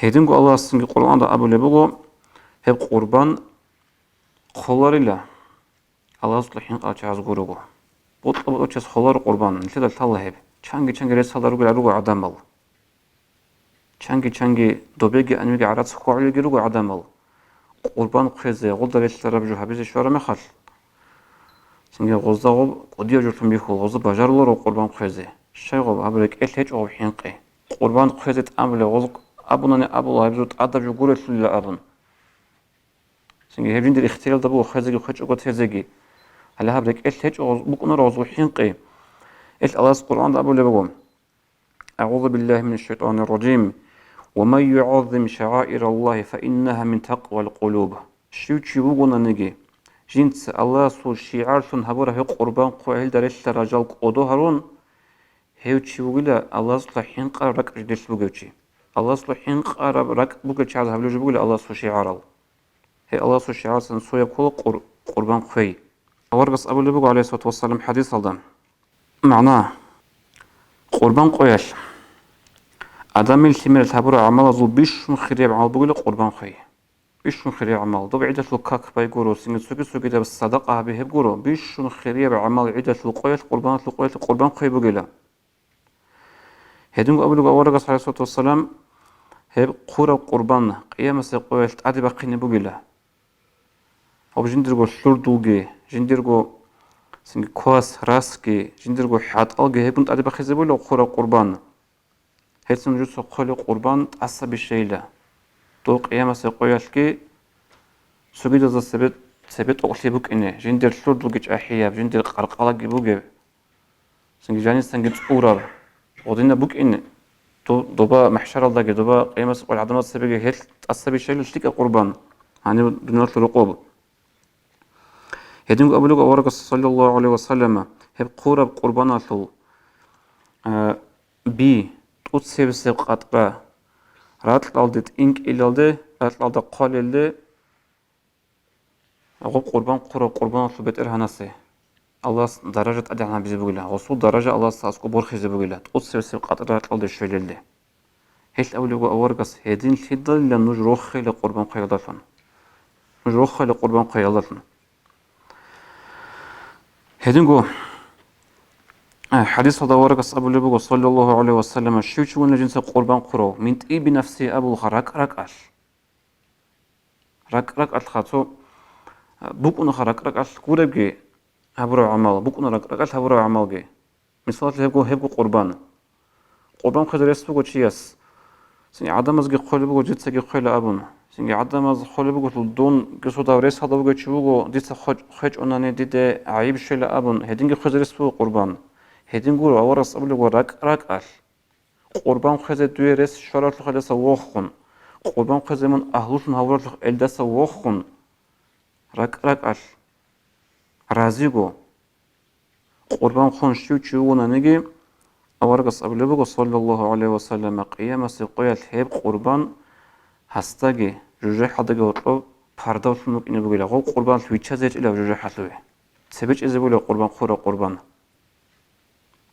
Hedingo Allah sizin Kur'an'da abule bugu hep kurban kollarıyla Allah sulhin açaz gurugu. Bu açaz kollar kurban. Nişe de talla hep. Çangi resalar gurugu adam al. Çangi dobegi anvigi arat kuali gurugu adam al. Kurban kızı golda resalar bu habize şu ara mehal. Şimdi gozda gol odiyo jurtum bir kol gozda bajarlar o kurban kızı. Şey gol abrek el hiç o hinqi. Kurban kızı amle gozuk abuna ne abu abzut adab jugure sulla abun. Şimdi hepinde ihtiyar da bu kızı hiç o tezegi. Hala habrek el hiç o bu konuda o hinqi. إيش الله القرآن أبو لبقوم أعوذ بالله من الشيطان الرجيم ومن يعظم شعائر الله فإنها من تقوى القلوب شو تشوفون نجي جنس الله سو شعار سن هبره قربان قويل درش رجال قدو هرون هيو تشوفلا الله صلحين قرب جدش بوجي الله صلحين قرب رك بوجي على هبلوج بقول الله سو شعار هي الله سو شعار سن سو يقول قربان قوي ورقص أبو لبقو عليه الصلاة والسلام حديث هذا معناه قربان قويش adam iltimel tabura amal zul bishun khirib amal bugule qurban khoy bishun khirib amal do bi'ida lu kak bay guru singi sugi da sadaqa abi heb guru bishun khirib amal ida lu qoyat qurban khoy bugula hedum abulu awraga sallallahu wassalam heb qura qurban qiyamasa qoyat adi baqini bugula ob jindirgo shurduge jindirgo singi kos raski jindirgo hatalge hebunt adi baqize bulu qura qurban هسم جوس خالق قربان عصب الشيلة تو قيامة سقياش كي سجد ذا سبت أغلي بوك إنه جندر شرد بوجج أحياء جندر قرقالة جبوج سنج جاني سنجت أورا ودينا بوك إنه تو دوبا محشر الله جد دوبا قيامة سقيا عدم سبجة هل عصب الشيلة شتيك قربان يعني بنات الرقوب هديم قبلك أورك صلى الله عليه وسلم هب قرب قربان أصل بي ut sebisi qatqa ratl aldı ink ilaldı ratl aldı qalildi ağab qurban asıl beter hanası Allah darajat adana bizi bugüla osul daraja Allah sasku borxizi bugüla ut sebisi qatqa ratl aldı şöyleldi hiç avlugu awargas hedin hiddalla nujruh ile qurban qayadasan nujruh ile qurban qayadasan hedin go حديث هذا ورقة أبو لبوغ صلى الله عليه وسلم شو شون جنس قربان قرو من تي بنفسي أبو خرق رك خاتو بوكون خرق كوربجي هبرو عمل بوكون رك هبرو عمل جي مثال هبو قربان خد رسبو تشياس سني عدم از قول بوغ جت سجي قول أبون سني عدم از قول بوغ دون قصو دوريس هذا بوغ تشوغو ديت خج أناني ديت عيب شيل أبون هدينج خد رسبو قربان هدين قولوا أورس أبلغ رك قربان خزة دويرس شرط خلص وخون قربان خزة من أهلوشن هورت إلدس وخون رك رازيغو قربان خون شونا نجي أورس أبلغ صلى الله عليه وسلم قيامة سقيا الحب قربان هستاجي جوجي حدقة وطلو باردوشنوك إنه بقوله قربان في تشازج إلى جوجي حلوه سبج إذا بقوله قربان خورا قربان